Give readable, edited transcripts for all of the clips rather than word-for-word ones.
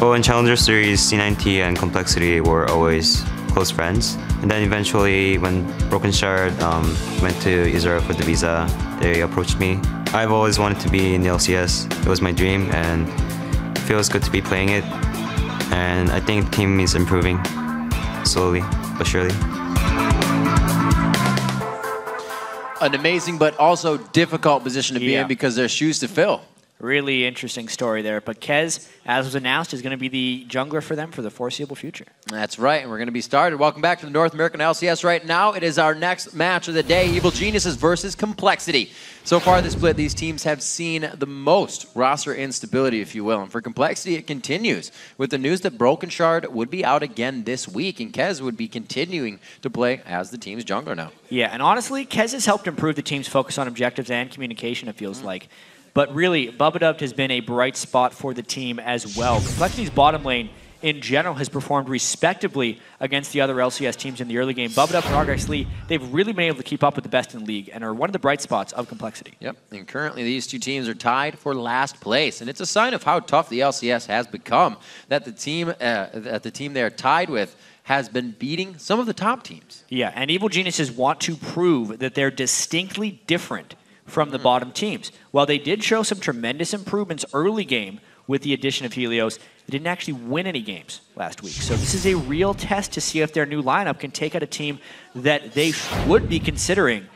Well, in Challenger Series, C9T and Complexity were always close friends. And then eventually, when Brokenshard went to Israel for the visa, they approached me. I've always wanted to be in the LCS. It was my dream, and it feels good to be playing it. And I think the team is improving, slowly but surely. An amazing but also difficult position to be in because there's shoes to fill. Really interesting story there. But Kez, as was announced, is going to be the jungler for them for the foreseeable future. That's right, and we're going to be started. Welcome back to the North American LCS right now. It is our next match of the day, Evil Geniuses versus Complexity. So far this split, these teams have seen the most roster instability, if you will. And for Complexity, it continues with the news that Brokenshard would be out again this week, and Kez would be continuing to play as the team's jungler now. Yeah, and honestly, Kez has helped improve the team's focus on objectives and communication, it feels like. But really, Bubbadub has been a bright spot for the team as well. Complexity's bottom lane, in general, has performed respectably against the other LCS teams in the early game. Bubbadub and ROBERTxLEE, they've really been able to keep up with the best in the league and are one of the bright spots of Complexity. Yep, and currently these two teams are tied for last place. And it's a sign of how tough the LCS has become, that the team they're tied with has been beating some of the top teams. Yeah, and Evil Geniuses want to prove that they're distinctly different from the bottom teams. While they did show some tremendous improvements early game with the addition of Helios, they didn't actually win any games last week. So this is a real test to see if their new lineup can take out a team that they would be considering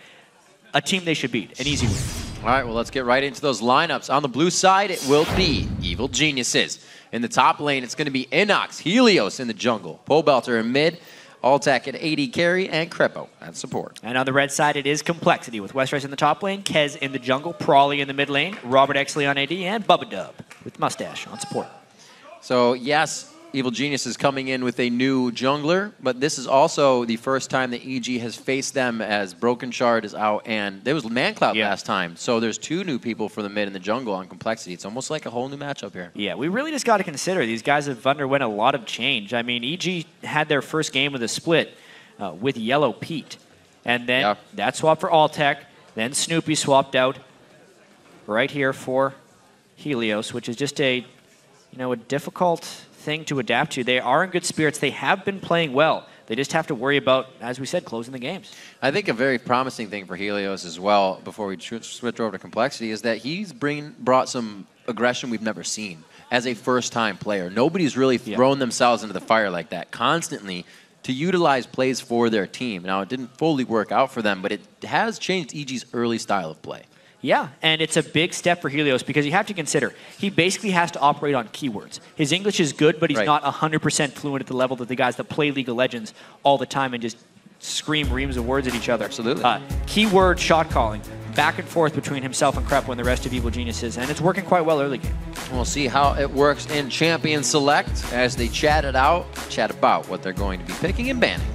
a team they should beat, an easy win. All right, well, let's get right into those lineups. On the blue side, it will be Evil Geniuses. In the top lane, it's going to be Innox, Helios in the jungle, Pobelter in mid, Alltech at AD carry, and Krepo at support. And on the red side, it is Complexity, with Westrice in the top lane, Kez in the jungle, Prawley in the mid lane, ROBERTxLEE on AD, and Bubbadub with Mustache on support. So, yes, Evil Genius is coming in with a new jungler, but this is also the first time that EG has faced them as Brokenshard is out, and there was mancloud last time. So there's two new people for the mid and the jungle on Complexity. It's almost like a whole new matchup here. Yeah, we really just got to consider these guys have underwent a lot of change. I mean, EG had their first game of the split with Yellowpete, and then that swapped for Alltech. Then Snoopeh swapped out right here for Helios, which is just a difficult thing to adapt to. They are in good spirits. They have been playing well. They just have to worry about, as we said, closing the games. I think a very promising thing for Helios as well, before we switch over to Complexity, is that he's brought some aggression we've never seen as a first-time player. Nobody's really thrown themselves into the fire like that constantly to utilize plays for their team. Now, it didn't fully work out for them, but it has changed EG's early style of play. Yeah, and it's a big step for Helios because you have to consider, he basically has to operate on keywords. His English is good, but he's not 100% fluent at the level that the guys that play League of Legends all the time and just scream reams of words at each other. Absolutely. Keyword shot calling, back and forth between himself and Krepo and the rest of Evil Geniuses, and it's working quite well early game. We'll see how it works in Champion Select as they chat about what they're going to be picking and banning.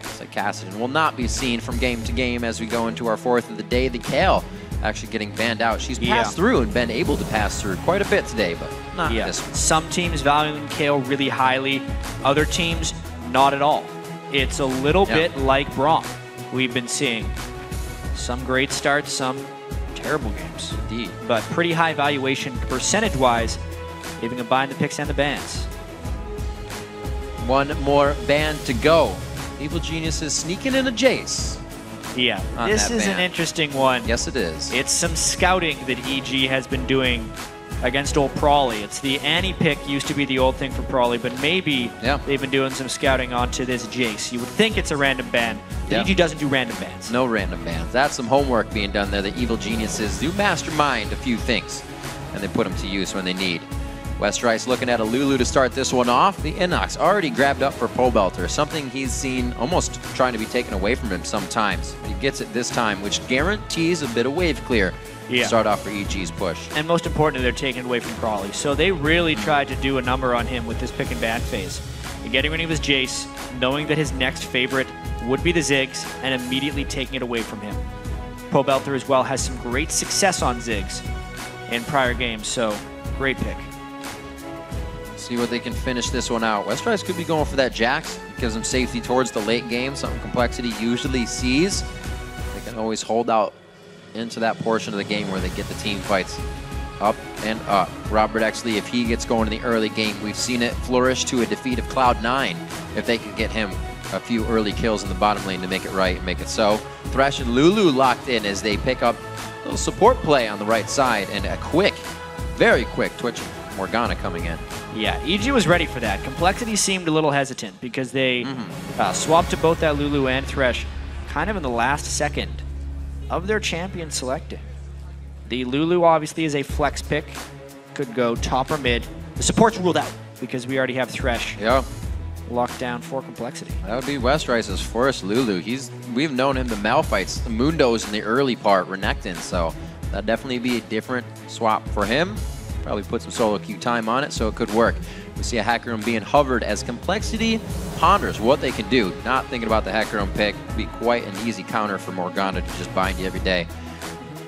So Cassidy will not be seen from game to game as we go into our fourth of the day. The COL actually getting banned out. She's passed through and been able to pass through quite a bit today, but not this one. Some teams valuing COL really highly, other teams not at all. It's a little bit like Braum. We've been seeing some great starts, some terrible games. Indeed. But pretty high valuation percentage-wise, even combine the picks and the bans. One more ban to go. Evil Genius is sneaking in a Jace. Yeah, this is an interesting one. Yes, it is. It's some scouting that EG has been doing against old Prawley. It's the Annie pick used to be the old thing for Prawley, but maybe they've been doing some scouting onto this Jace. You would think it's a random ban, but EG doesn't do random bans. No random bans. That's some homework being done there. The Evil Geniuses do mastermind a few things, and they put them to use when they need. Westrice looking at a Lulu to start this one off. The Innox already grabbed up for Pobelter, something he's seen almost trying to be taken away from him sometimes. He gets it this time, which guarantees a bit of wave clear to start off for EG's push. And most importantly, they're taking it away from Prawley. So they really tried to do a number on him with this pick and ban phase. And getting rid of his Jace, knowing that his next favorite would be the Ziggs, and immediately taking it away from him. Pobelter as well has some great success on Ziggs in prior games, so great pick. See what they can finish this one out. Westrice could be going for that Jax. It gives them safety towards the late game, something Complexity usually sees. They can always hold out into that portion of the game where they get the team fights. up and up. ROBERTxLEE, if he gets going in the early game, we've seen it flourish to a defeat of Cloud9 if they can get him a few early kills in the bottom lane to make it right and make it so. Thresh and Lulu locked in as they pick up a little support play on the right side and a quick, very quick Twitch Morgana coming in. Yeah, EG was ready for that. Complexity seemed a little hesitant because they swapped to both that Lulu and Thresh kind of in the last second of their champion selecting. The Lulu obviously is a flex pick. Could go top or mid. The support's ruled out because we already have Thresh locked down for Complexity. That would be Westrice's first Lulu. We've known him to Malphites, the Mundos in the early part, Renekton, so that'd definitely be a different swap for him. Probably put some solo queue time on it, so it could work. We see a Hacker Room being hovered as Complexity ponders what they can do. Not thinking about the Hacker Room pick. Be quite an easy counter for Morgana to just bind you every day.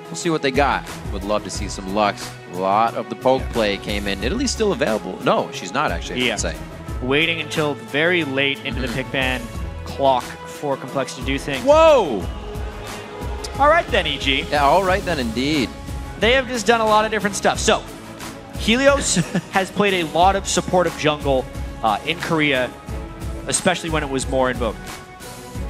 We'll see what they got. Would love to see some Lux. A lot of the poke play came in. Italy's still available. No, she's not actually, I should say. Waiting until very late into the pick ban clock for Complexity to do things. Whoa! All right then, EG. Yeah, all right then, indeed. They have just done a lot of different stuff. So, Helios has played a lot of supportive jungle in Korea, especially when it was more in vogue.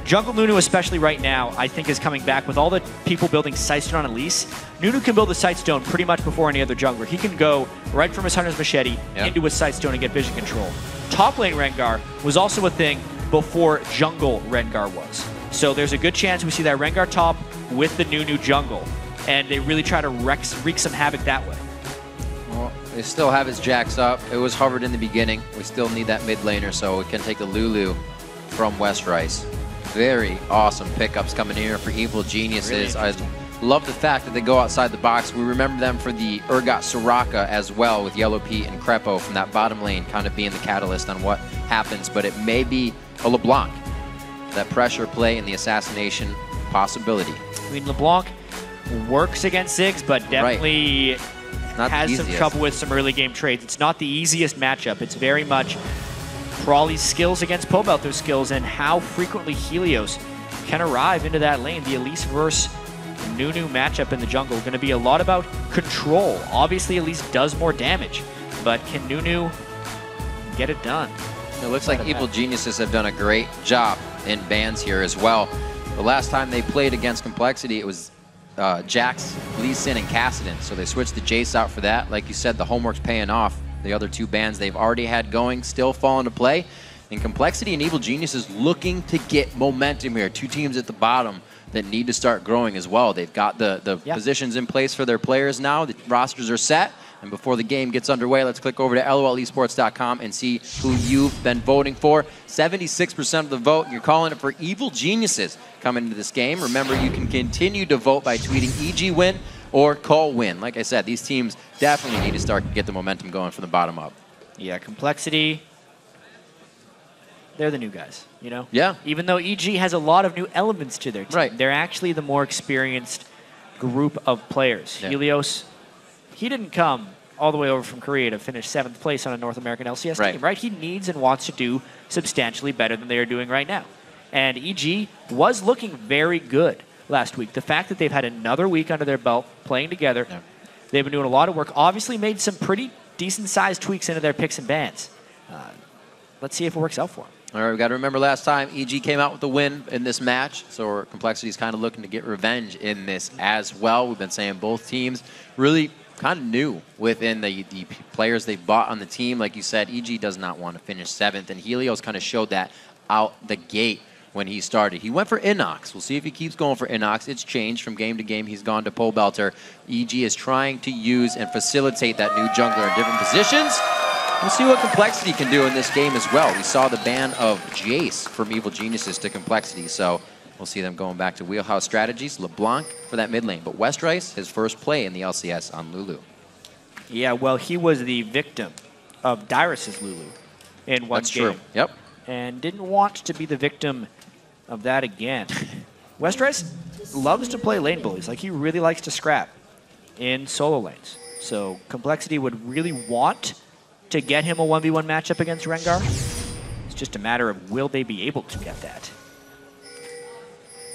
Jungle Nunu, especially right now, I think is coming back with all the people building Sightstone on Elise. Nunu can build a Sightstone pretty much before any other jungler. He can go right from his Hunter's Machete into his Sightstone and get vision control. Top lane Rengar was also a thing before jungle Rengar was. So there's a good chance we see that Rengar top with the Nunu jungle, and they really try to wreak some havoc that way. Well, they still have his Jax up. It was hovered in the beginning. We still need that mid laner, so we can take the Lulu from Westrice. Very awesome pickups coming here for Evil Geniuses. Really I love the fact that they go outside the box. We remember them for the Urgot Soraka as well, with Yellowpete and Krepo from that bottom lane kind of being the catalyst on what happens, but it may be a LeBlanc. That pressure play and the assassination possibility. I mean, LeBlanc works against Ziggs, but definitely has some trouble with some early game trades. It's not the easiest matchup. It's very much Prawley's skills against Pobelter's skills and how frequently Helios can arrive into that lane. The Elise versus Nunu matchup in the jungle going to be a lot about control. Obviously, Elise does more damage, but can Nunu get it done? It looks like Evil Geniuses have done a great job in bans here as well. The last time they played against Complexity, it was Jax, Lee Sin, and Kassadin. So they switched the Jace out for that. Like you said, the homework's paying off. The other two bans they've already had going still fall into play. And Complexity and Evil Geniuses looking to get momentum here. Two teams at the bottom that need to start growing as well. They've got the positions in place for their players now. The rosters are set. And before the game gets underway, let's click over to lolesports.com and see who you've been voting for. 76% of the vote, and you're calling it for Evil Geniuses coming into this game. Remember, you can continue to vote by tweeting EG win or COL win. Like I said, these teams definitely need to start to get the momentum going from the bottom up. Yeah, Complexity, they're the new guys, you know? Yeah. Even though EG has a lot of new elements to their team, they're actually the more experienced group of players. Yeah. Helios, he didn't come all the way over from Korea to finish 7th place on a North American LCS team, right? He needs and wants to do substantially better than they are doing right now. And EG was looking very good last week. The fact that they've had another week under their belt playing together, they've been doing a lot of work, obviously made some pretty decent-sized tweaks into their picks and bans. Let's see if it works out for them. All right, we've got to remember last time EG came out with a win in this match, so Complexity is kind of looking to get revenge in this as well. We've been saying both teams really kind of new within the players they bought on the team. Like you said, EG does not want to finish 7th, and Helios kind of showed that out the gate when he started. He went for Innox. We'll see if he keeps going for Innox. It's changed from game to game. He's gone to Pobelter. EG is trying to use and facilitate that new jungler in different positions. We'll see what Complexity can do in this game as well. We saw the ban of Jace from Evil Geniuses to Complexity, so we'll see them going back to wheelhouse strategies. LeBlanc for that mid lane, but Westrice, his first play in the LCS on Lulu. Yeah, well, he was the victim of Dyrus's Lulu in one game. That's true, yep. And didn't want to be the victim of that again. Westrice loves to play lane bullies. Like, he really likes to scrap in solo lanes. So Complexity would really want to get him a 1v1 matchup against Rengar. It's just a matter of will they be able to get that.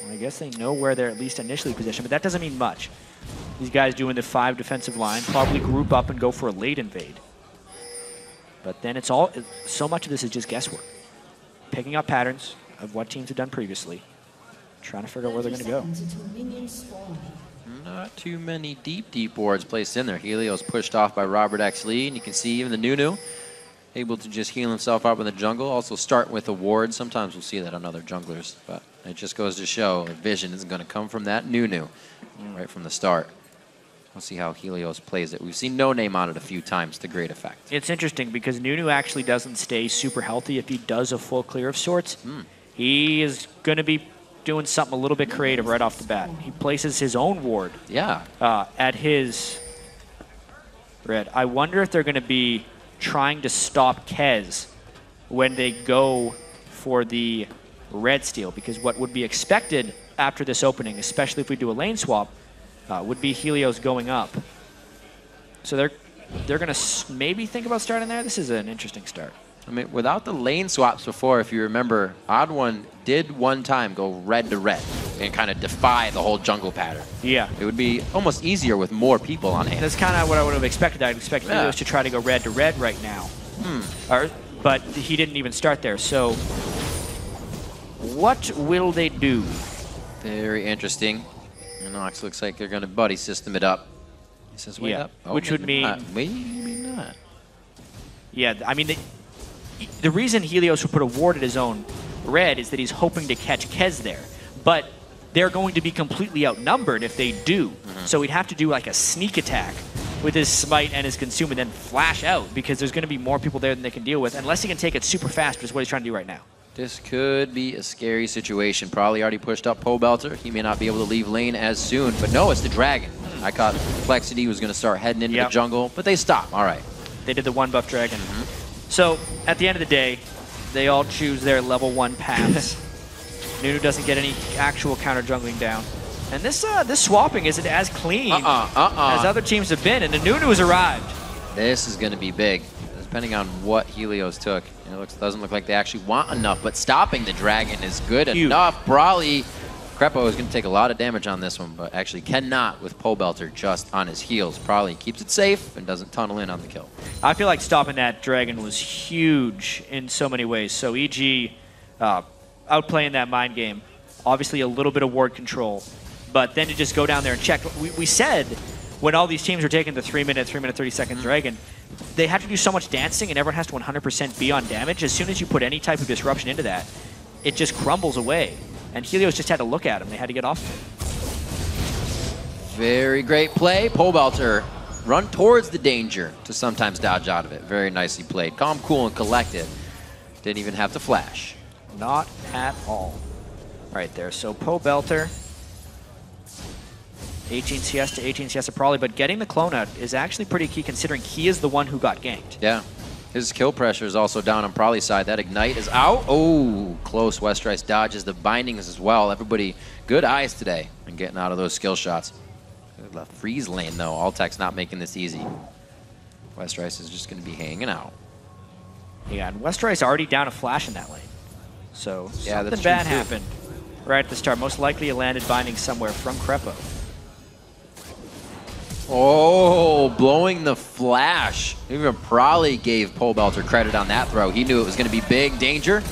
Well, I guess they know where they're at least initially positioned, but that doesn't mean much. These guys doing the 5 defensive line probably group up and go for a late invade. But then it's all, so much of this is just guesswork. Picking up patterns of what teams have done previously, trying to figure out where they're going to go. Not too many deep wards placed in there. Helios pushed off by ROBERTxLEE, and you can see even the Nunu able to just heal himself up in the jungle. Also start with a ward. Sometimes we'll see that on other junglers, but it just goes to show the vision is going to come from that Nunu right from the start. We'll see how Helios plays it. We've seen No Name on it a few times to great effect. It's interesting because Nunu actually doesn't stay super healthy if he does a full clear of sorts. He is going to be doing something a little bit creative right off the bat. He places his own ward at his red. I wonder if they're going to be trying to stop Kez when they go for the red steal, because what would be expected after this opening, especially if we do a lane swap, would be Helios going up. So they're going to maybe think about starting there. This is an interesting start. I mean, without the lane swaps before, if you remember, Odd One did one time go red to red and kind of defy the whole jungle pattern. Yeah. It would be almost easier with more people on hand. That's kind of what I would have expected. I'd expect Helios to try to go red to red right now. But he didn't even start there. So what will they do? Very interesting. Innox looks like they're going to buddy system it up. He says, wait up. Oh, which would mean... maybe not. Yeah, I mean, the reason Helios would put a ward at his own red is that he's hoping to catch Kez there. But they're going to be completely outnumbered if they do. So he'd have to do like a sneak attack with his smite and his consume and then flash out, because there's going to be more people there than they can deal with, unless he can take it super fast, which is what he's trying to do right now. This could be a scary situation. Probably already pushed up Pobelter. He may not be able to leave lane as soon, but no, it's the dragon. I thought Complexity was going to start heading into the jungle, but they stop. All right. They did the 1-buff dragon. So at the end of the day, they all choose their level 1 paths. Nunu doesn't get any actual counter jungling down. And this swapping isn't as clean as other teams have been, and the Nunu has arrived. This is going to be big, depending on what Helios took. It doesn't look like they actually want enough, but stopping the dragon is good enough. Brawly, Krepo is going to take a lot of damage on this one, but actually cannot with Pobelter just on his heels. Brawly keeps it safe and doesn't tunnel in on the kill. I feel like stopping that dragon was huge in so many ways. So EG outplaying that mind game. Obviously a little bit of ward control, but then to just go down there and check. We said when all these teams were taking the 3-minute, 30-second dragon, they have to do so much dancing and everyone has to 100% be on damage. As soon as you put any type of disruption into that, it just crumbles away. And Helios just had to look at him. They had to get off him. Very great play. Pobelter run towards the danger to sometimes dodge out of it. Very nicely played. Calm, cool, and collected. Didn't even have to flash. Not at all. Right there. So Pobelter, 18 CS to 18 CS to Probably, but getting the clone out is actually pretty key considering he is the one who got ganked. Yeah. His kill pressure is also down on Probably's side. That Ignite is out. Oh, close. Westrice dodges the bindings as well. Everybody, good eyes today in getting out of those skill shots. The freeze lane, though. Altec's not making this easy. Westrice is just going to be hanging out. Yeah, and Westrice already down a flash in that lane. So yeah, something bad happened right at the start. Most likely it landed binding somewhere from Krepo. Oh, blowing the flash. Even Probably gave Pobelter credit on that throw. He knew it was going to be big danger.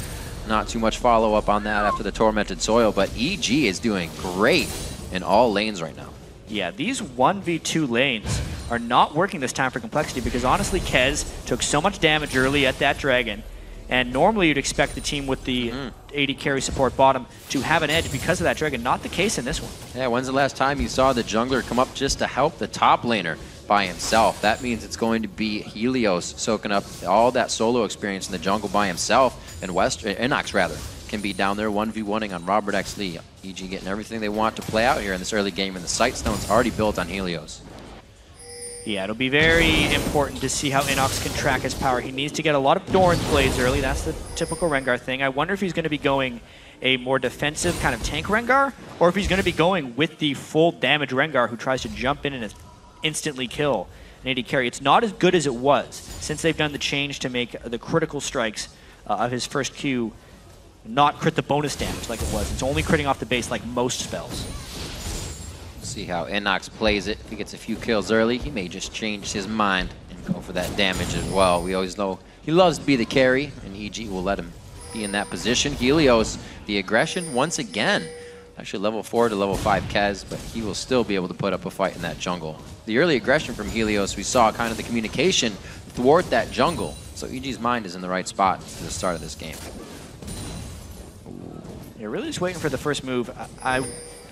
Not too much follow-up on that after the Tormented Soil, but EG is doing great in all lanes right now. Yeah, these 1v2 lanes are not working this time for Complexity because honestly, Kez took so much damage early at that dragon, and normally you'd expect the team with the AD carry support bottom to have an edge because of that dragon. Not the case in this one. Yeah, when's the last time you saw the jungler come up just to help the top laner by himself? That means it's going to be Helios soaking up all that solo experience in the jungle by himself, and Innox rather can be down there 1v1ing on ROBERTxLEE. EG getting everything they want to play out here in this early game, and the Sightstone's already built on Helios. Yeah, it'll be very important to see how Innox can track his power. He needs to get a lot of Doran plays early. That's the typical Rengar thing. I wonder if he's going to be going a more defensive kind of tank Rengar, or if he's going to be going with the full damage Rengar who tries to jump in and instantly kill an AD carry. It's not as good as it was since they've done the change to make the critical strikes of his first Q not crit the bonus damage like it was. It's only critting off the base like most spells. See how Innox plays it. If he gets a few kills early, he may just change his mind and go for that damage as well. We always know he loves to be the carry, and EG will let him be in that position. Helios, the aggression once again. Actually level 4 to level 5 Kez, but he will still be able to put up a fight in that jungle. The early aggression from Helios, we saw kind of the communication thwart that jungle. So EG's mind is in the right spot to the start of this game. You're really just waiting for the first move. I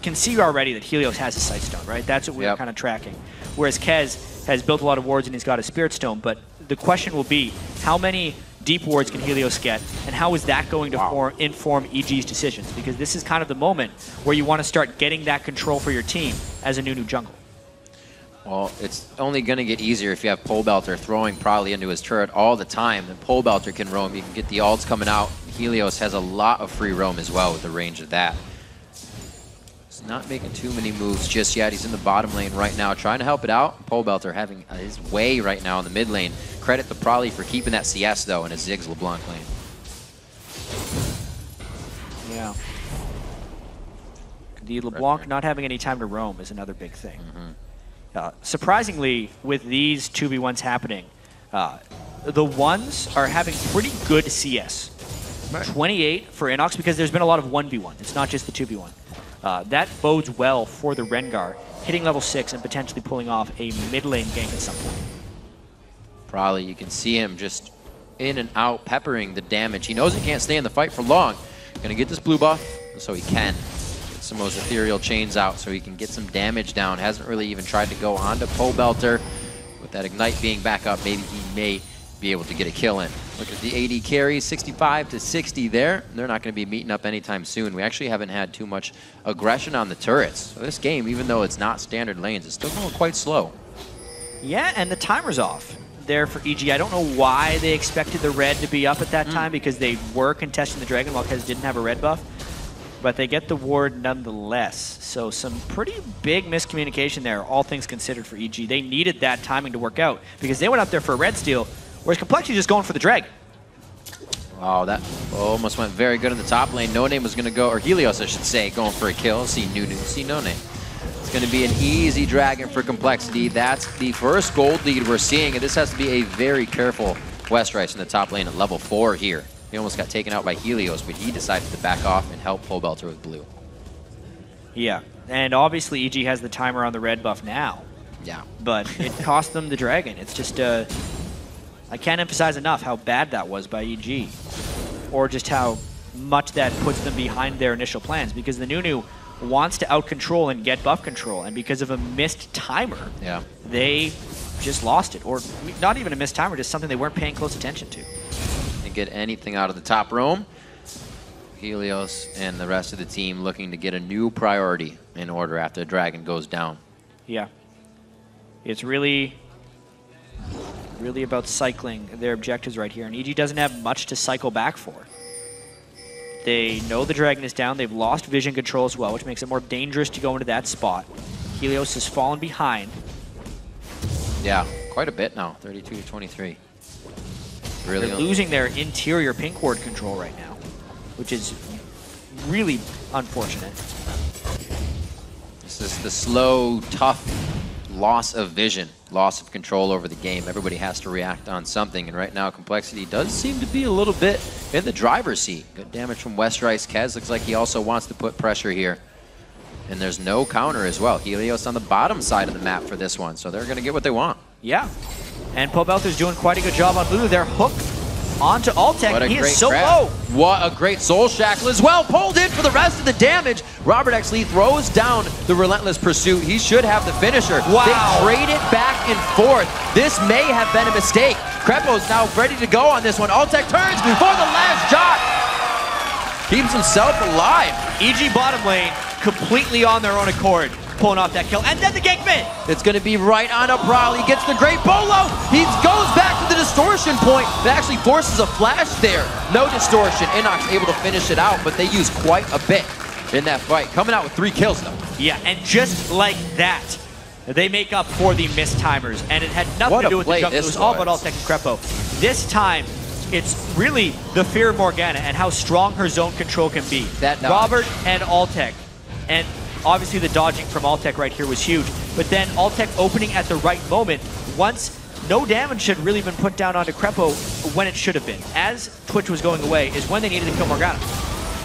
can see already that Helios has a Sight Stone, right? That's what we're kind of tracking. Whereas Kez has built a lot of wards and he's got a Spirit Stone, but the question will be, how many deep wards can Helios get, and how is that going to inform EG's decisions? Because this is kind of the moment where you want to start getting that control for your team as a new jungle. Well, it's only going to get easier if you have Pobelter throwing probably into his turret all the time. Then Pobelter can roam. You can get the ults coming out. Helios has a lot of free roam as well with the range of that. He's not making too many moves just yet. He's in the bottom lane right now trying to help it out. Pobelter having his way right now in the mid lane. Credit to Probably for keeping that CS though in a Ziggs LeBlanc lane. Yeah. The LeBlanc not having any time to roam is another big thing. Surprisingly, with these 2v1s happening, the ones are having pretty good CS. 28 for Innox because there's been a lot of 1v1. It's not just the 2v1. That bodes well for the Rengar, hitting level 6 and potentially pulling off a mid lane gank at some point. Probably you can see him just in and out, peppering the damage. He knows he can't stay in the fight for long. Gonna get this blue buff, so he can. Get some of those ethereal chains out so he can get some damage down. Hasn't really even tried to go onto Pobelter. With that Ignite being back up, maybe he may be able to get a kill in. Look at the AD carry, 65 to 60 there. They're not going to be meeting up anytime soon. We actually haven't had too much aggression on the turrets. So this game, even though it's not standard lanes, it's still going quite slow. Yeah, and the timer's off there for EG. I don't know why they expected the red to be up at that time because they were contesting the dragon while Kez didn't have a red buff. But they get the ward nonetheless. So some pretty big miscommunication there, all things considered for EG. They needed that timing to work out because they went up there for a red steal, whereas Complexity just going for the dragon. Wow, that almost went very good in the top lane. No Name was going to go, or Helios I should say, going for a kill. See No Name. It's going to be an easy dragon for Complexity. That's the first gold lead we're seeing, and this has to be a very careful Westrice in the top lane at level 4 here. He almost got taken out by Helios, but he decided to back off and help Pobelter with blue. Yeah, and obviously EG has the timer on the red buff now. Yeah. But it cost them the dragon. It's just, I can't emphasize enough how bad that was by EG. Or just how much that puts them behind their initial plans, because the Nunu wants to out-control and get buff control, and because of a missed timer, they just lost it. Or not even a missed timer, just something they weren't paying close attention to. Get anything out of the top roam. Helios and the rest of the team looking to get a new priority in order after the dragon goes down. Yeah. It's really about cycling their objectives right here, and EG doesn't have much to cycle back for. They know the dragon is down. They've lost vision control as well, which makes it more dangerous to go into that spot. Helios has fallen behind. Yeah, quite a bit now, 32 to 23. Really They're losing their interior pink ward control right now, which is really unfortunate. This is the slow, tough loss of vision, loss of control over the game. Everybody has to react on something, and right now Complexity does seem to be a little bit in the driver's seat. Good damage from Westrice. Kez looks like he also wants to put pressure here. And there's no counter as well. Helios on the bottom side of the map for this one, so they're going to get what they want. Yeah. And Pobelter's doing quite a good job on blue. They're hooked onto Altec. He is so low. What a great Soul Shackle as well. Pulled in for the rest of the damage. ROBERTxLEE throws down the Relentless Pursuit. He should have the finisher. Wow. They trade it back and forth. This may have been a mistake. Krepo's now ready to go on this one. Altec turns for the last shot. Keeps himself alive. EG bottom lane completely on their own accord, pulling off that kill, and then the gank mid. It's going to be right on a Prowl. He gets the great bolo. He goes back to the distortion point. That actually forces a flash there. No distortion. Innox able to finish it out, but they use quite a bit in that fight. Coming out with 3 kills though. Yeah, and just like that, they make up for the missed timers, and it had nothing to do with the jump. It was all about Altec and Krepo. This time, it's really the fear of Morgana and how strong her zone control can be. That Robert and Altec. And Obviously, the dodging from Alltech right here was huge, but then Alltech opening at the right moment. Once no damage should really been put down onto Krepo when it should have been. As Twitch was going away is when they needed to kill Morgana.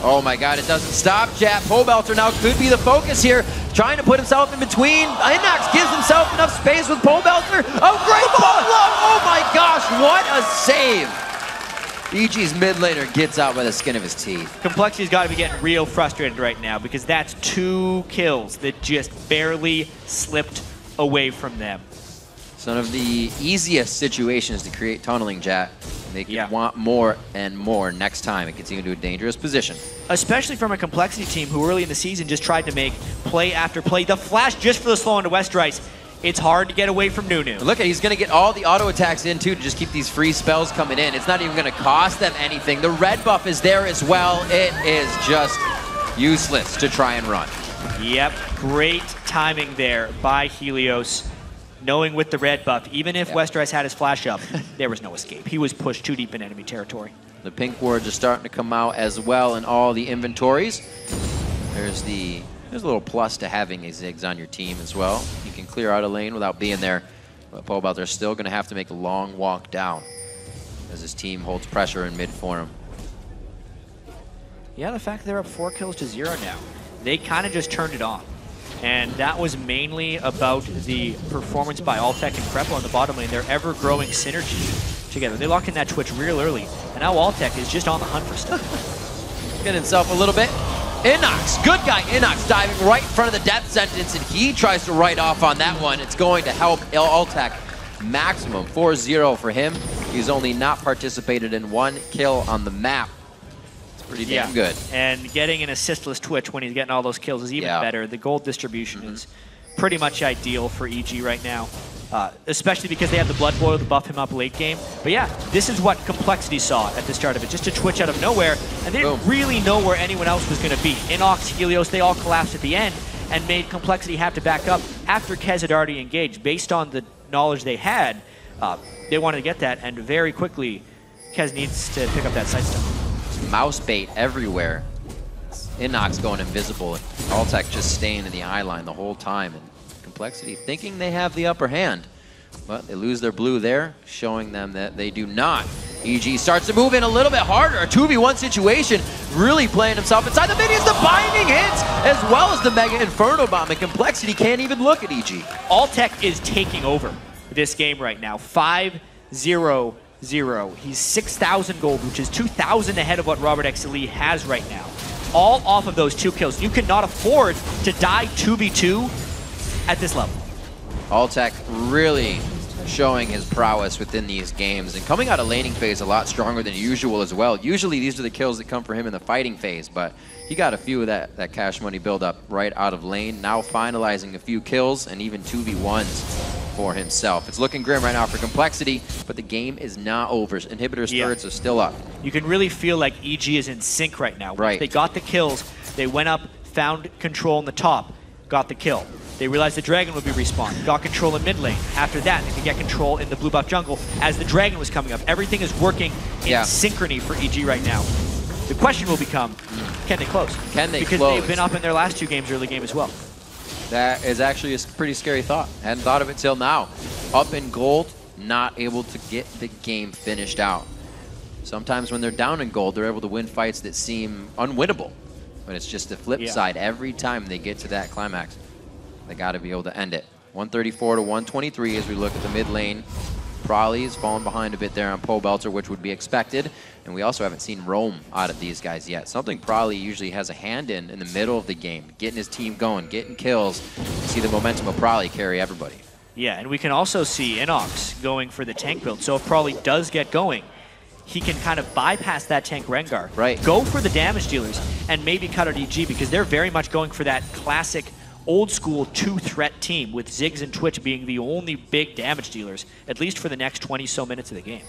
Oh my god, it doesn't stop. Pobelter now could be the focus here, trying to put himself in between. Innox gives himself enough space with Pobelter. Oh, great ball! Oh my gosh, what a save! EG's mid laner gets out by the skin of his teeth. Complexity's got to be getting real frustrated right now because that's 2 kills that just barely slipped away from them. It's one of the easiest situations to create tunneling, Jat. They can want more and more next time. It gets you into a dangerous position. Especially from a Complexity team who early in the season just tried to make play after play. The flash just for the slow into Westrice. It's hard to get away from Nunu. Look at, he's going to get all the auto attacks in too to just keep these free spells coming in. It's not even going to cost them anything. The red buff is there as well. It is just useless to try and run. Yep, great timing there by Helios. Knowing with the red buff, even if Westrice had his flash up, there was no escape. He was pushed too deep in enemy territory. The pink wards are starting to come out as well in all the inventories. There's a little plus to having a Ziggs on your team as well. You can clear out a lane without being there, but Pobelter's still going to have to make a long walk down as his team holds pressure in mid for him. Yeah, the fact that they're up 4 kills to 0 now, they kind of just turned it on. And that was mainly about the performance by Alltech and Krepo on the bottom lane. Their ever-growing synergy together. They lock in that Twitch real early, and now Alltech is just on the hunt for stuff. Get himself a little bit. Innox, good guy Innox, diving right in front of the death sentence, and he tries to write off on that one. It's going to help Alltech maximum. 4-0 for him. He's only not participated in 1 kill on the map. Pretty damn good. And getting an assistless Twitch when he's getting all those kills is even better. The gold distribution is pretty much ideal for EG right now, especially because they have the Blood Boil to buff him up late game. But yeah, this is what Complexity saw at the start of it. Just a Twitch out of nowhere, and they didn't really know where anyone else was going to be. Innox, Helios, they all collapsed at the end and made Complexity have to back up after Kez had already engaged. Based on the knowledge they had, they wanted to get that, and very quickly, Kez needs to pick up that side step. Mouse bait everywhere. Innox going invisible. Alltech just staying in the eye line the whole time. And Complexity thinking they have the upper hand. But they lose their blue there, showing them that they do not. EG starts to move in a little bit harder. A 2v1 situation. Really playing himself inside the minions. The binding hits, as well as the Mega Inferno Bomb. And Complexity can't even look at EG. Alltech is taking over this game right now. 5-0. He's 6,000 gold, which is 2,000 ahead of what ROBERTxLEE has right now. All off of those 2 kills. You cannot afford to die 2v2 at this level. Alltech really showing his prowess within these games and coming out of laning phase a lot stronger than usual as well. Usually these are the kills that come for him in the fighting phase, but he got a few of that cash money build up right out of lane. Now finalizing a few kills and even 2v1s for himself. It's looking grim right now for Complexity, but the game is not over. Inhibitor's turrets are still up. You can really feel like EG is in sync right now. Once they got the kills, they went up, found control in the top, got the kill. They realized the dragon would be respawned, got control in mid lane. After that, they could get control in the blue buff jungle as the dragon was coming up. Everything is working in synchrony for EG right now. The question will become, can they close? Can they because close? They've been up in their last 2 games early game as well. That is actually a pretty scary thought. Hadn't thought of it till now. Up in gold, not able to get the game finished out. Sometimes when they're down in gold, they're able to win fights that seem unwinnable. But it's just the flip side. Every time they get to that climax, they got to be able to end it. 134 to 123 as we look at the mid lane. Probably's fallen behind a bit there on Pobelter, which would be expected. And we also haven't seen roam out of these guys yet. Something Probably usually has a hand in the middle of the game, getting his team going, getting kills. You see the momentum of Probably carry everybody. Yeah, and we can also see Innox going for the tank build. So if Probably does get going, he can kind of bypass that tank Rengar, go for the damage dealers, and maybe cut out EG because they're very much going for that classic old school 2-threat team with Ziggs and Twitch being the only big damage dealers, at least for the next 20-so minutes of the game.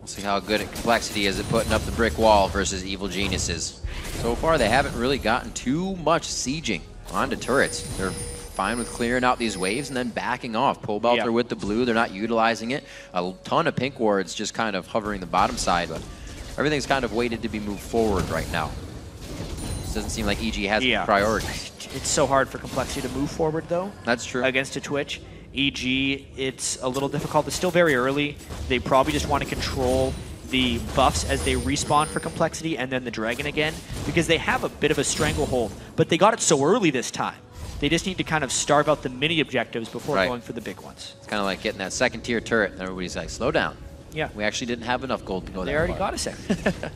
We'll see how good Complexity is at putting up the brick wall versus Evil Geniuses. So far, they haven't really gotten too much sieging onto turrets. They're fine with clearing out these waves and then backing off. Pobelter with the blue, they're not utilizing it. A ton of pink wards just kind of hovering the bottom side, but everything's kind of waited to be moved forward right now. It doesn't seem like EG has any priorities. It's so hard for Complexity to move forward, though. That's true. Against a Twitch. EG, it's a little difficult. It's still very early. They probably just want to control the buffs as they respawn for Complexity and then the Dragon again, because they have a bit of a stranglehold, but they got it so early this time. They just need to kind of starve out the mini objectives before going for the big ones. It's kind of like getting that second tier turret and everybody's like, slow down. Yeah. We actually didn't have enough gold to go there. They already got a second.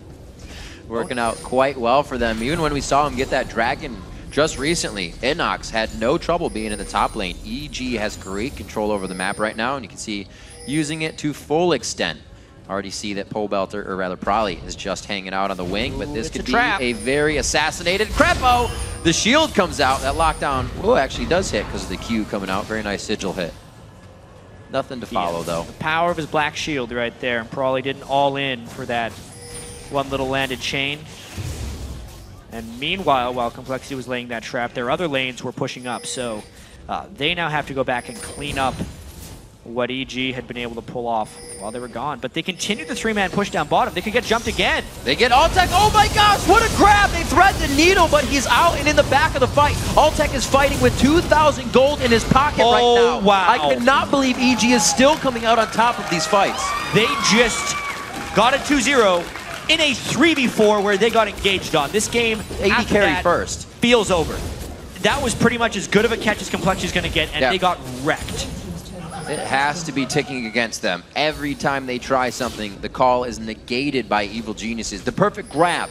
Working out quite well for them. Even when we saw him get that Dragon just recently, Innox had no trouble being in the top lane. EG has great control over the map right now, and you can see using it to full extent. Already see that Pobelter, or rather Prolly, is just hanging out on the wing, but this could be a very assassinated Krepo. The shield comes out. That lockdown, actually does hit because of the Q coming out. Very nice sigil hit. Nothing to follow, though. The power of his black shield right there, and Prolly didn't all in for that one little landed chain. And meanwhile, while Complexity was laying that trap, their other lanes were pushing up, so they now have to go back and clean up what EG had been able to pull off while they were gone. But they continued the three-man push down bottom. They could get jumped again. They get Altec. Oh my gosh, what a grab! They thread the needle, but he's out and in the back of the fight. Altec is fighting with 2,000 gold in his pocket right now. Wow. I cannot believe EG is still coming out on top of these fights. They just got a 2-0 in a 3v4 where they got engaged on. This game, AD carry first, feels over. That was pretty much as good of a catch as Complexity's going to get, and they got wrecked. It has to be ticking against them. Every time they try something, the call is negated by Evil Geniuses. The perfect grab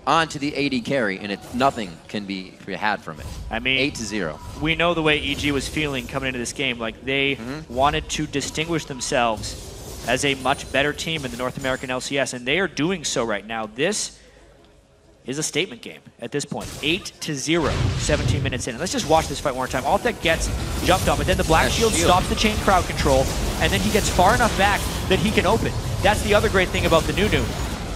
onto the AD carry, and nothing can be had from it. I mean, 8-0. We know the way EG was feeling coming into this game. Like, they wanted to distinguish themselves as a much better team in the North American LCS, and they are doing so right now. This is a statement game at this point. 8-0, 17 minutes in. And let's just watch this fight one more time. Altec gets jumped up, and then the black shield stops the chain crowd control, and then he gets far enough back that he can open. That's the other great thing about the Nunu.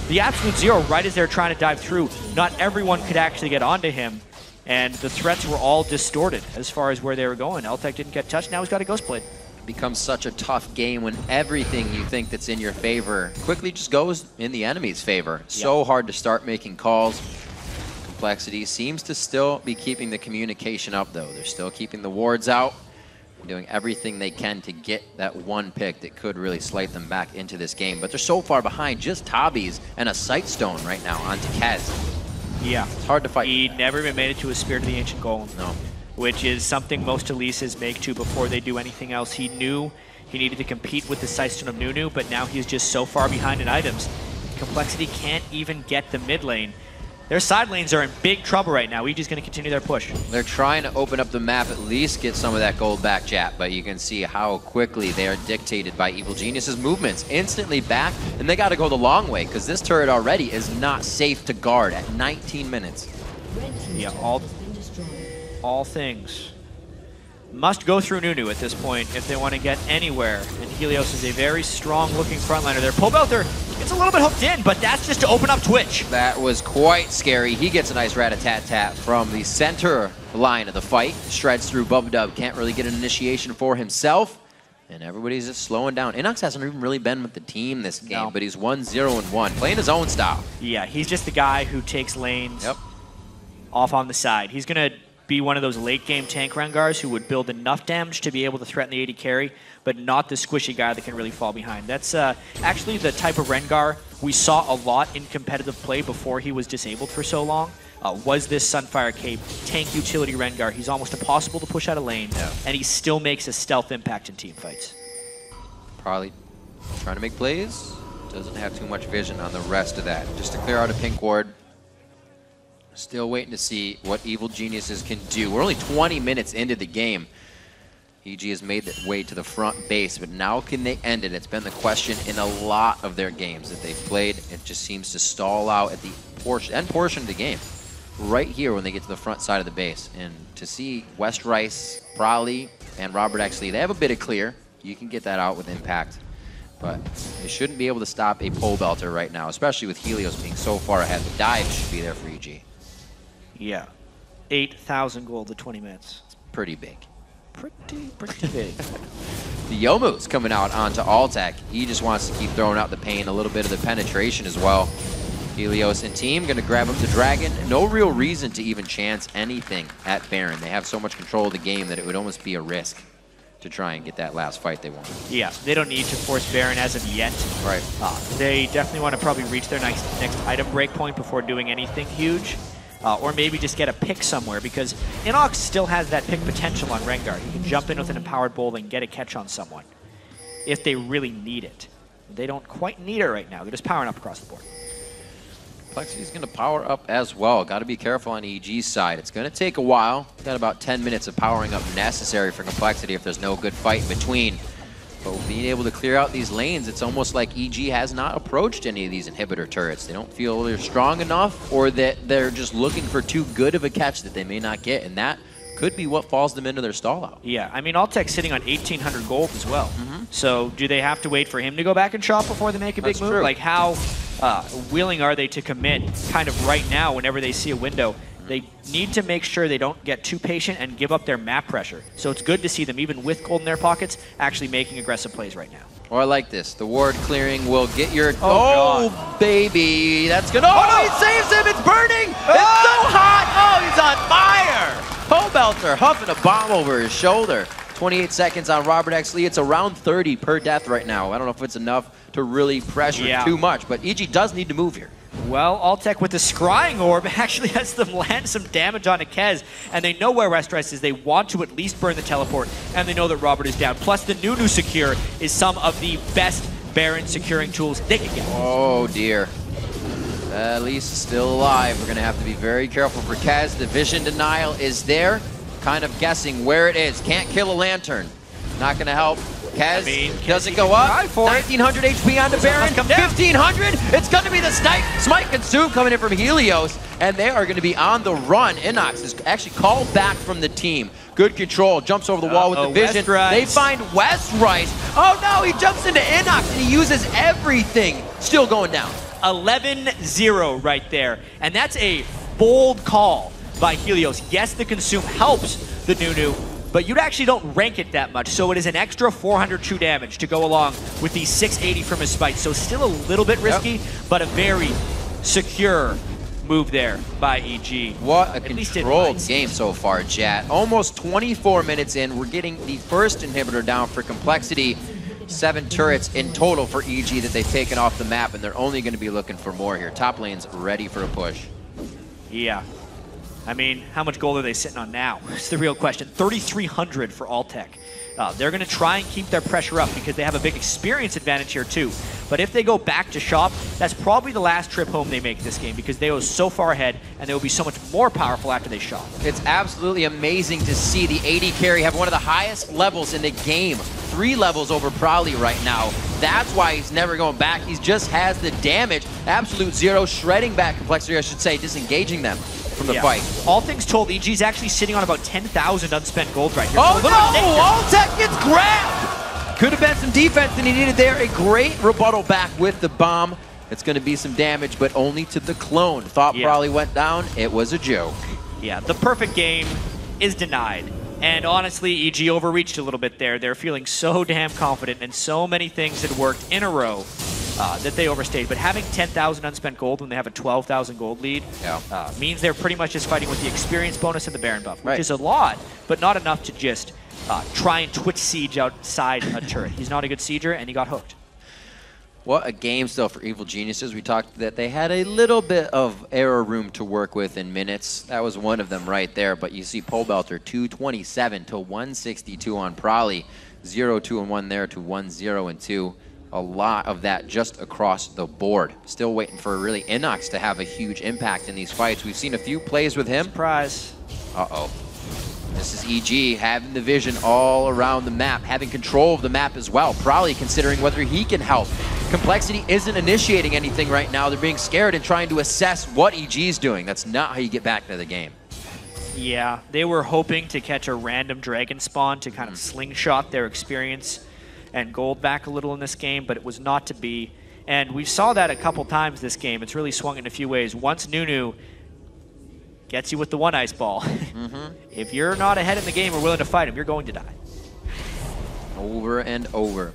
The absolute zero, right as they're trying to dive through, not everyone could actually get onto him, and the threats were all distorted as far as where they were going. Altec didn't get touched, now he's got a Ghost Blade. Becomes such a tough game when everything you think that's in your favor quickly just goes in the enemy's favor. So hard to start making calls. Complexity seems to still be keeping the communication up, though. They're still keeping the wards out, doing everything they can to get that one pick that could really slide them back into this game. But they're so far behind, just Tabbies and a Sightstone right now onto Kez. Yeah. It's hard to fight. He never even made it to a Spirit of the Ancient Golem. No. Which is something most Elises make to before they do anything else. He knew he needed to compete with the Sightstone of Nunu, but now he's just so far behind in items. Complexity can't even get the mid lane. Their side lanes are in big trouble right now. EG's going to continue their push. They're trying to open up the map, at least get some of that gold back, chat, but you can see how quickly they are dictated by Evil Genius's movements. Instantly back, and they got to go the long way, because this turret already is not safe to guard at 19 minutes. Yeah, all things must go through Nunu at this point if they want to get anywhere. And Helios is a very strong-looking frontliner there. Pobelter gets a little bit hooked in, but that's just to open up Twitch. That was quite scary. He gets a nice rat-a-tat-tat from the center line of the fight. Shreds through Bubbadub. Can't really get an initiation for himself. And everybody's just slowing down. Innox hasn't even really been with the team this game, but he's 1-0-1, playing his own style. Yeah, he's just the guy who takes lanes off on the side. He's going to be one of those late-game tank Rengars who would build enough damage to be able to threaten the AD carry, but not the squishy guy that can really fall behind. That's actually the type of Rengar we saw a lot in competitive play before he was disabled for so long. Was this Sunfire Cape tank utility Rengar. He's almost impossible to push out of lane, and he still makes a stealth impact in team fights. Probably trying to make plays. Doesn't have too much vision on the rest of that. Just to clear out a pink ward. Still waiting to see what Evil Geniuses can do. We're only 20 minutes into the game. EG has made their way to the front base, but now can they end it? It's been the question in a lot of their games that they've played. It just seems to stall out at the portion of the game. Right here when they get to the front side of the base. And to see Westrice, Prolly, and ROBERTxLEE, they have a bit of clear. You can get that out with impact. But they shouldn't be able to stop a Pobelter right now, especially with Helios being so far ahead. The dive should be there for EG. Yeah. 8,000 gold to 20 minutes. It's pretty big. Pretty big. The Youmuu's coming out onto Altec. He just wants to keep throwing out the pain, a little bit of the penetration as well. Helios and team gonna grab up the Dragon. No real reason to even chance anything at Baron. They have so much control of the game that it would almost be a risk to try and get that last fight they want. Yeah, they don't need to force Baron as of yet. Right. They definitely want to probably reach their next item break point before doing anything huge. Or maybe just get a pick somewhere, because Innox still has that pick potential on Rengar. He can jump in with an empowered bowl and get a catch on someone if they really need it. They don't quite need it right now. They're just powering up across the board. Complexity's going to power up as well. Got to be careful on EG's side. It's going to take a while. Got about 10 minutes of powering up necessary for Complexity if there's no good fight in between. But being able to clear out these lanes, it's almost like EG has not approached any of these inhibitor turrets. They don't feel they're strong enough, or that they're just looking for too good of a catch that they may not get, and that could be what falls them into their stall out. Yeah, I mean, Altec's sitting on 1,800 gold as well. So do they have to wait for him to go back and shop before they make a big move? True. Like, how willing are they to commit kind of right now whenever they see a window? They need to make sure they don't get too patient and give up their map pressure. So it's good to see them, even with gold in their pockets, actually making aggressive plays right now. Oh, I like this. The ward clearing will get your... Oh baby. That's good. Oh, no, he saves him. It's burning. It's so hot. Oh, he's on fire. Pobelter huffing a bomb over his shoulder. 28 seconds on ROBERTxLEE. It's around 30 per death right now. I don't know if it's enough to really pressure too much, but EG does need to move here. Well, Altec with the Scrying Orb actually has them land some damage on Akez, and they know where Westrice is. They want to at least burn the teleport, and they know that Robert is down. Plus, the Nunu Secure is some of the best Baron securing tools they can get. Oh, dear. Ellis still alive. We're going to have to be very careful for Kaz. The vision denial is there. Kind of guessing where it is. Can't kill a lantern. Not going to help. Kaz doesn't go up. 1,900 HP on the Baron. 1,500. It's going to be the Smite Consume coming in from Helios. And they are going to be on the run. Innox is actually called back from the team. Good control. Jumps over the wall with the vision. Westrice. They find Westrice. Oh, no. He jumps into Innox and he uses everything. Still going down. 11-0 right there. And that's a bold call by Helios. Yes, the consume helps the Nunu, but you actually don't rank it that much. So it is an extra 400 true damage to go along with the 680 from his spite. So still a little bit risky, but a very secure move there by EG. What a controlled game so far, chat. Almost 24 minutes in, we're getting the first inhibitor down for Complexity. 7 turrets in total for EG that they've taken off the map, and they're only going to be looking for more here. Top lane's ready for a push. Yeah. I mean, how much gold are they sitting on now? It's the real question. 3,300 for Altec. They're going to try and keep their pressure up because they have a big experience advantage here too. But if they go back to shop, that's probably the last trip home they make this game because they are so far ahead and they will be so much more powerful after they shop. It's absolutely amazing to see the AD carry have one of the highest levels in the game. 3 levels over Prowley right now. That's why he's never going back. He just has the damage. Absolute zero, shredding back Complexity, I should say, disengaging them from the fight. All things told, EG's actually sitting on about 10,000 unspent gold right here. Oh no! Altec gets grabbed! Could have been some defense that he needed there. A great rebuttal back with the bomb. It's going to be some damage, but only to the clone. Thought probably went down. It was a joke. Yeah, the perfect game is denied. And honestly, EG overreached a little bit there. They're feeling so damn confident, and so many things had worked in a row that they overstayed. But having 10,000 unspent gold when they have a 12,000 gold lead means they're pretty much just fighting with the experience bonus and the Baron buff, which is a lot, but not enough to just try and twitch siege outside a turret. He's not a good sieger, and he got hooked. What a game still for Evil Geniuses. We talked that they had a little bit of error room to work with in minutes. That was one of them right there. But you see Pobelter 227 to 162 on Prowley. 0-2-1 there to 1-0-2. A lot of that just across the board. Still waiting for really Innox to have a huge impact in these fights. We've seen a few plays with him. Surprise. Uh-oh. This is EG having the vision all around the map, having control of the map as well. Probably considering whether he can help. Complexity isn't initiating anything right now. They're being scared and trying to assess what EG's doing. That's not how you get back into the game. Yeah, they were hoping to catch a random dragon spawn to kind of slingshot their experience and gold back a little in this game, but it was not to be. And we saw that a couple times this game. It's really swung in a few ways. Once Nunu gets you with the one ice ball. If you're not ahead in the game or willing to fight him, you're going to die. Over and over.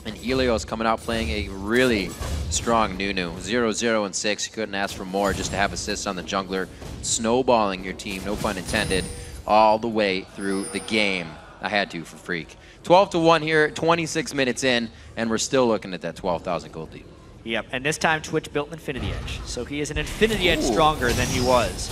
And Helios coming out playing a really strong Nunu. 0-0 and 6. You couldn't ask for more just to have assists on the jungler. Snowballing your team, no pun intended, all the way through the game. I had to for Freak. 12-1 here, 26 minutes in, and we're still looking at that 12,000 gold lead. Yep, and this time Twitch built an Infinity Edge. So he is an Infinity Edge stronger than he was.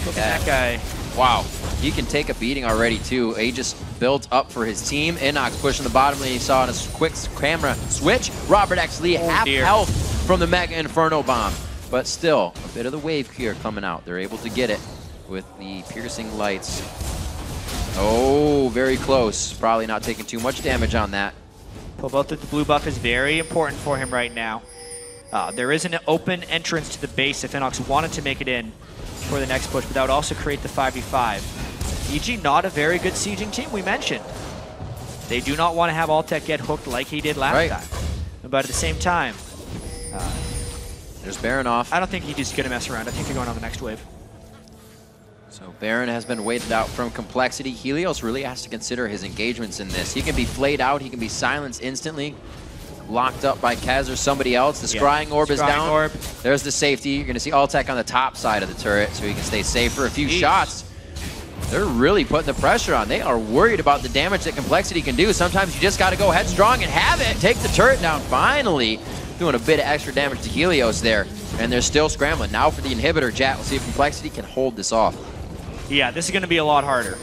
Look at that guy. Wow, he can take a beating already too. He just built up for his team. Innox pushing the bottom lane. You saw in a quick camera switch. ROBERTxLEE half health from the Mega Inferno Bomb. But still, a bit of the wave here coming out. They're able to get it with the piercing lights. Oh, very close. Probably not taking too much damage on that. Pobelter, the blue buff is very important for him right now. There is an open entrance to the base if Innox wanted to make it in for the next push, but that would also create the 5v5. EG not a very good sieging team, we mentioned. They do not want to have Alltech get hooked like he did last time. But at the same time, there's Baron off. I don't think EG's going to mess around. I think they're going on the next wave. So Baron has been weighted out from Complexity. Helios really has to consider his engagements in this. He can be flayed out, he can be silenced instantly. Locked up by Kaz or somebody else. The Scrying Orb is down. There's the safety. You're going to see Alltech on the top side of the turret so he can stay safe for a few shots. They're really putting the pressure on. They are worried about the damage that Complexity can do. Sometimes you just got to go headstrong and have it. Take the turret down. Finally doing a bit of extra damage to Helios there. And they're still scrambling. Now for the inhibitor, chat. We'll see if Complexity can hold this off. Yeah, this is going to be a lot harder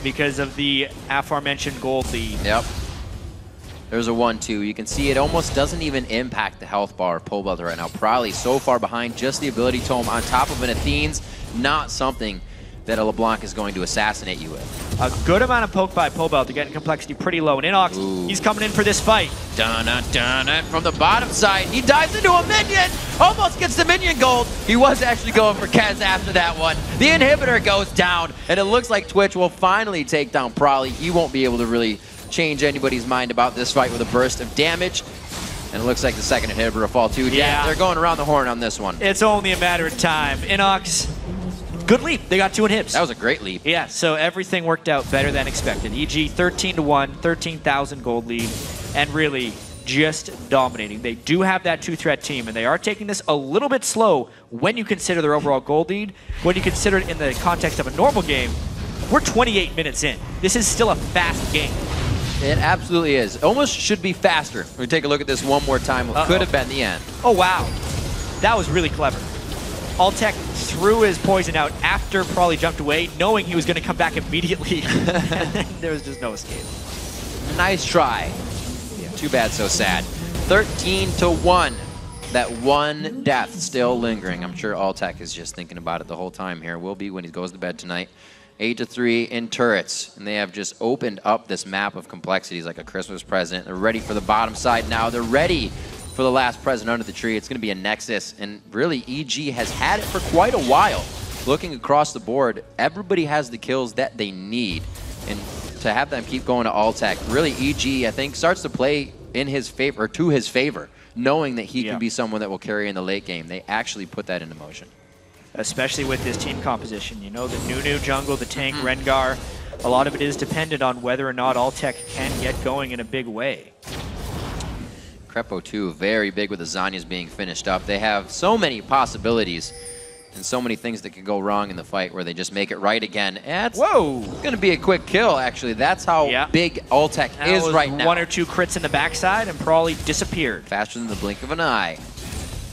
because of the aforementioned gold lead. Yep. There's a 1-2. You can see it almost doesn't even impact the health bar of Pobelter right now. Probably so far behind, just the ability tome on top of an Athene's, not something that a LeBlanc is going to assassinate you with. A good amount of poke by Pobelter, getting Complexity pretty low. And Innox, he's coming in for this fight. Dun-dun-dun-dun. From the bottom side, he dives into a minion, almost gets the minion gold. He was actually going for Kaz after that one. The inhibitor goes down, and it looks like Twitch will finally take down Probably. He won't be able to really change anybody's mind about this fight with a burst of damage. And it looks like the second inhibitor will fall too. Yeah, they're going around the horn on this one. It's only a matter of time. Innox, good leap. They got 2 inhibs. That was a great leap. Yeah, so everything worked out better than expected. EG 13-1, 13,000 gold lead, and really just dominating. They do have that 2-threat team, and they are taking this a little bit slow when you consider their overall gold lead. When you consider it in the context of a normal game, we're 28 minutes in. This is still a fast game. It absolutely is. Almost should be faster. We take a look at this one more time. What could have been the end. Oh, wow. That was really clever. Alltech threw his poison out after Probably jumped away, knowing he was going to come back immediately. There was just no escape. Nice try. Yeah, too bad, so sad. 13-1. That one death still lingering. I'm sure Alltech is just thinking about it the whole time here. Will be when he goes to bed tonight. 8-3 in turrets, and they have just opened up this map of complexities like a Christmas present. They're ready for the bottom side now. They're ready for the last present under the tree. It's going to be a Nexus, and really EG has had it for quite a while. Looking across the board, everybody has the kills that they need, and to have them keep going to Alltech, really EG, I think, starts to play in his favor, or to his favor, knowing that he can be someone that will carry in the late game. They actually put that into motion. Especially with this team composition. You know, the Nunu jungle, the tank, Rengar, a lot of it is dependent on whether or not Alltech can get going in a big way. Krepo too, very big with the Zhonya's being finished up. They have so many possibilities and so many things that could go wrong in the fight where they just make it right again. It's going to be a quick kill, actually. That's how big Alltech is right now. 1 or 2 crits in the backside and probably disappeared. Faster than the blink of an eye.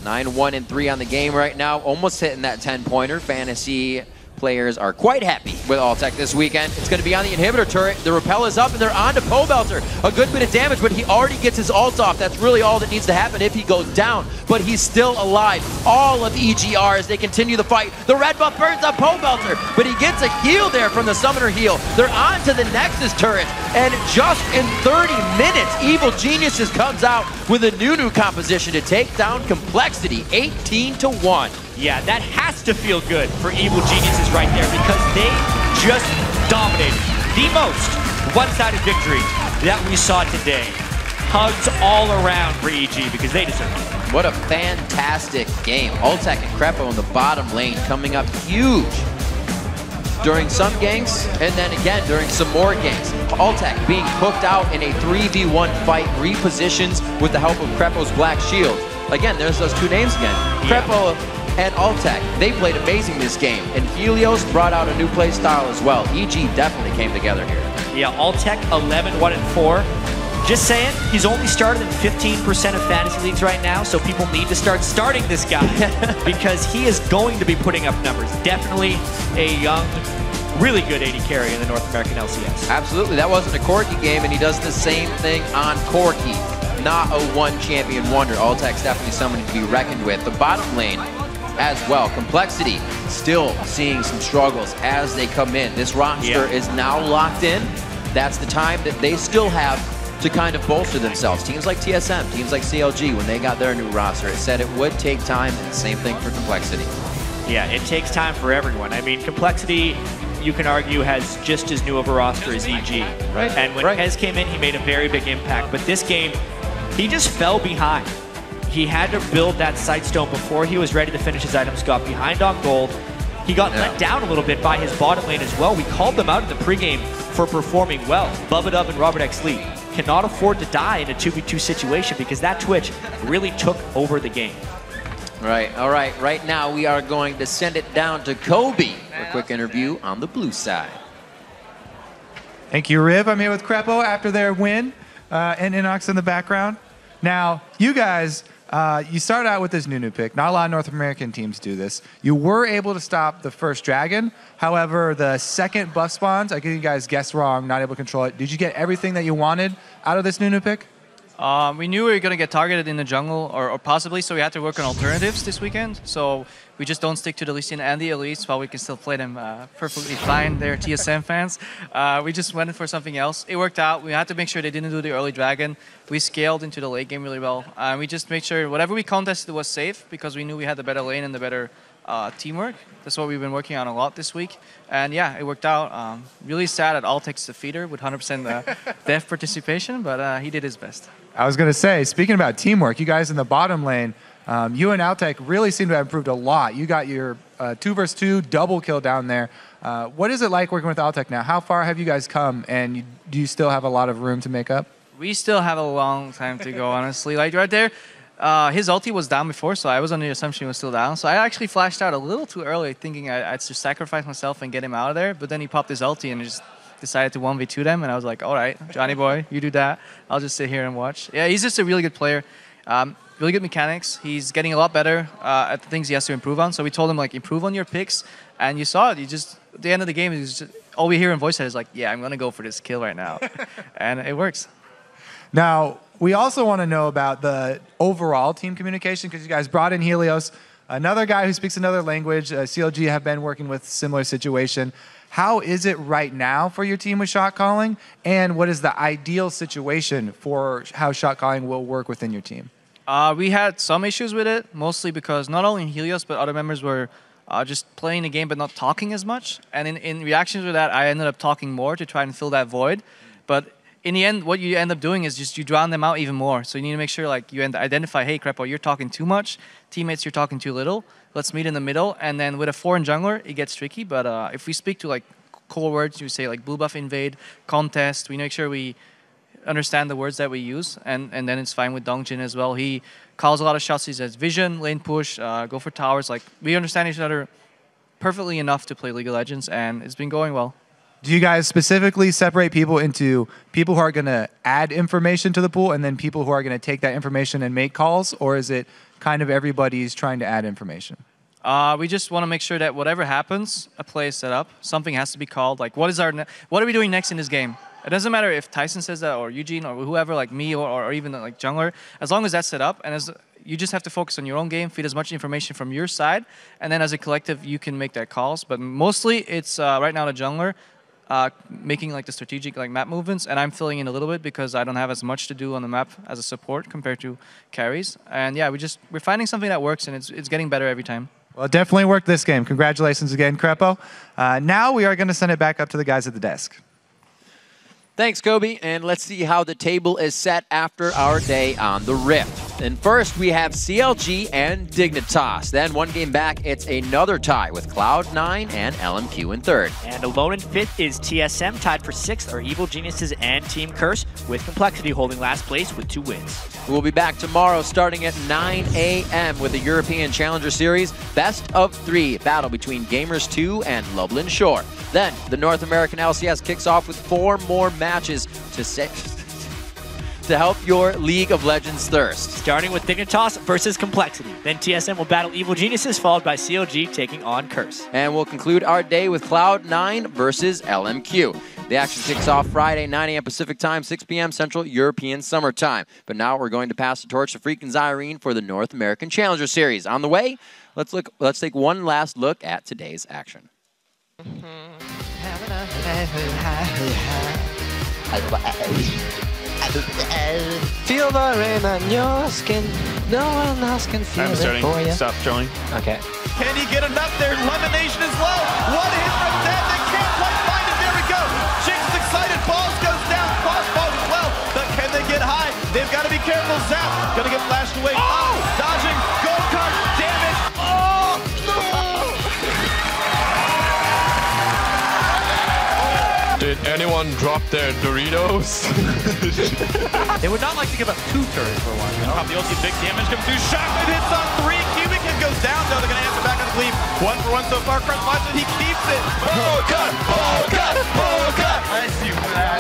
9-1-3 on the game right now, almost hitting that 10-pointer. Fantasy players are quite happy with Alltech this weekend. It's going to be on the inhibitor turret. The rappel is up, and they're on to Pobelter. A good bit of damage, but he already gets his ult off. That's really all that needs to happen if he goes down. But he's still alive. All of EGR as they continue the fight. The red buff burns up Pobelter, but he gets a heal there from the summoner heal. They're on to the Nexus turret, and just in 30 minutes, Evil Geniuses comes out with a Nunu composition to take down Complexity, 18-1. Yeah, that has to feel good for Evil Geniuses right there because they just dominated. The most one-sided victory that we saw today. Hugs all around for EG because they deserve it. What a fantastic game. Alltech and Krepo in the bottom lane coming up huge during some games and then again during some more games. Alltech being cooked out in a 3v1 fight, repositions with the help of Krepo's Black Shield. again, there's those two names again. Krepo and Altec, they played amazing this game. And Helios brought out a new play style as well. EG definitely came together here. Yeah, Altec 11-1-4. Just saying, he's only started in 15% of fantasy leagues right now, so people need to start starting this guy because he is going to be putting up numbers. Definitely a young, really good AD carry in the North American LCS. Absolutely, that wasn't a Corki game, and he does the same thing on Corki. Not a one champion wonder. Altec's definitely someone to be reckoned with. The bottom lane as well. Complexity still seeing some struggles as they come in. This roster is now locked in. That's the time that they still have to kind of bolster themselves. Teams like TSM, teams like CLG, when they got their new roster, it said it would take time, and the same thing for Complexity. Yeah, it takes time for everyone. I mean, Complexity, you can argue, has just as new of a roster as EG. Right. And when Hez came in, he made a very big impact. But this game, he just fell behind. He had to build that Sightstone before he was ready to finish his items, got behind on gold. He got let down a little bit by his bottom lane as well. We called them out in the pregame for performing well. Bubbadub and ROBERTxLEE cannot afford to die in a 2v2 situation because that Twitch really took over the game. Right, all right. Right now we are going to send it down to Kobe for a quick interview on the blue side. Thank you, Riv. I'm here with Krepo after their win and Innox in the background. Now, you guys, you started out with this new pick. Not a lot of North American teams do this. You were able to stop the first dragon. However, the second buff spawns, I think you guys guessed wrong, not able to control it. Did you get everything that you wanted out of this new pick? We knew we were going to get targeted in the jungle, or possibly, so we had to work on alternatives this weekend. So we just don't stick to the Lee Sin and the Ellis, while we can still play them perfectly fine. They're TSM fans. We just went for something else. It worked out. We had to make sure they didn't do the early dragon. We scaled into the late game really well. We just made sure whatever we contested was safe, because we knew we had the better lane and the better teamwork. That's what we've been working on a lot this week. And yeah, it worked out. Really sad at Altec's defeater with 100% dev participation, but he did his best. I was going to say, speaking about teamwork, you guys in the bottom lane, you and Altec really seem to have improved a lot. You got your 2 versus 2 double kill down there. What is it like working with Altec now? How far have you guys come, and do you still have a lot of room to make up? We still have a long time to go, honestly. Like right there, his ulti was down before, so I was under the assumption he was still down. So I actually flashed out a little too early, thinking I'd just sacrifice myself and get him out of there. But then he popped his ulti and just decided to 1v2 them, and I was like, all right, Johnny boy, you do that. I'll just sit here and watch. Yeah, he's just a really good player. Really good mechanics. He's getting a lot better at the things he has to improve on. So we told him, like, improve on your picks, and you saw it. You just, at the end of the game, all we hear in voice chat is like, yeah, I'm going to go for this kill right now. And it works. Now, we also want to know about the overall team communication, because you guys brought in Helios, another guy who speaks another language. CLG have been working with similar situation. How is it right now for your team with shot calling, and what is the ideal situation for how shot calling will work within your team? We had some issues with it, mostly because not only Helios, but other members were just playing the game but not talking as much. And in reaction to that, I ended up talking more to try and fill that void. But in the end, what you end up doing is just you drown them out even more. So you need to make sure, like, you identify, hey, Krepo, you're talking too much. Teammates, you're talking too little. Let's meet in the middle. And then with a foreign jungler, it gets tricky. But if we speak to, like, core words, you say, like, blue buff invade, contest, we make sure we understand the words that we use. And then it's fine with Dongjin as well. He calls a lot of shots. He says vision, lane push, go for towers. Like, we understand each other perfectly enough to play League of Legends, and it's been going well. Do you guys specifically separate people into people who are going to add information to the pool and then people who are going to take that information and make calls, or is it kind of everybody's trying to add information? We just want to make sure that whatever happens, a play is set up. Something has to be called. Like, what are we doing next in this game? It doesn't matter if Tyson says that, or Eugene, or whoever, like me, or even like jungler. As long as that's set up, and you just have to focus on your own game, feed as much information from your side, and then as a collective, you can make that calls. But mostly, it's right now the jungler making like the strategic like map movements, and I'm filling in a little bit because I don't have as much to do on the map as a support compared to carries. And yeah, we're finding something that works, and it's getting better every time. Well, it definitely worked this game. Congratulations again, Krepo. Now we are going to send it back up to the guys at the desk. Thanks, Kobe. And let's see how the table is set after our day on the Rift. And first, we have CLG and Dignitas. Then one game back, it's another tie with Cloud9 and LMQ in third. And alone in fifth is TSM. Tied for sixth are Evil Geniuses and Team Curse, with Complexity holding last place with 2 wins. We'll be back tomorrow starting at 9 a.m. with the European Challenger Series Best of 3 battle between Gamers 2 and Loveland Shore. Then the North American LCS kicks off with 4 more matches to help your League of Legends thirst. Starting with Dignitas versus Complexity. Then TSM will battle Evil Geniuses, followed by CLG taking on Curse. And we'll conclude our day with Cloud9 versus LMQ. The action kicks off Friday, 9 a.m. Pacific Time, 6 p.m. Central European Summer Time. But now we're going to pass the torch to Freak and Zyrene for the North American Challenger Series. On the way, let's take one last look at today's action. Feel the rain on your skin. No one else can feel it for you. Stop showing. Okay. Can he get enough there? Elimination is low. One hit from Zed. They can't quite find it. There we go. Jinx excited. Balls goes down. Crossbow as well. But can they get high? They've got to be careful. Zap gonna get flashed away. Oh! Dodging. Go-kart. Damage. Oh! No! Did anyone drop their Doritos? They would not like to give up 2 turrets for one. You know? The ulti, big damage comes through. Shotgun hits on 3. Cubic hit goes down, though. They're going to answer back on the cleave. 1 for 1 so far. Crunch watches it. He keeps it. Oh, cut! Oh, cut! Oh, cut! I see that.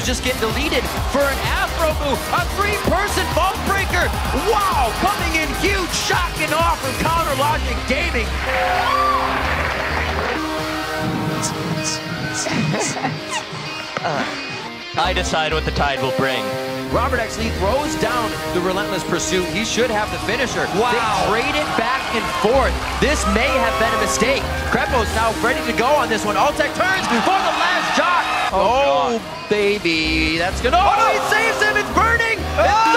Just get deleted for an Afro move. A 3-person bump breaker. Wow, coming in huge, shocking off from Counter Logic Gaming. I decide what the tide will bring. ROBERTxLEE throws down the relentless pursuit. He should have the finisher. Wow. They traded back and forth. This may have been a mistake. Krepo's now ready to go on this one. Altec turns for the last shot. Oh baby. That's gonna. Oh, he saves him. It's burning. It's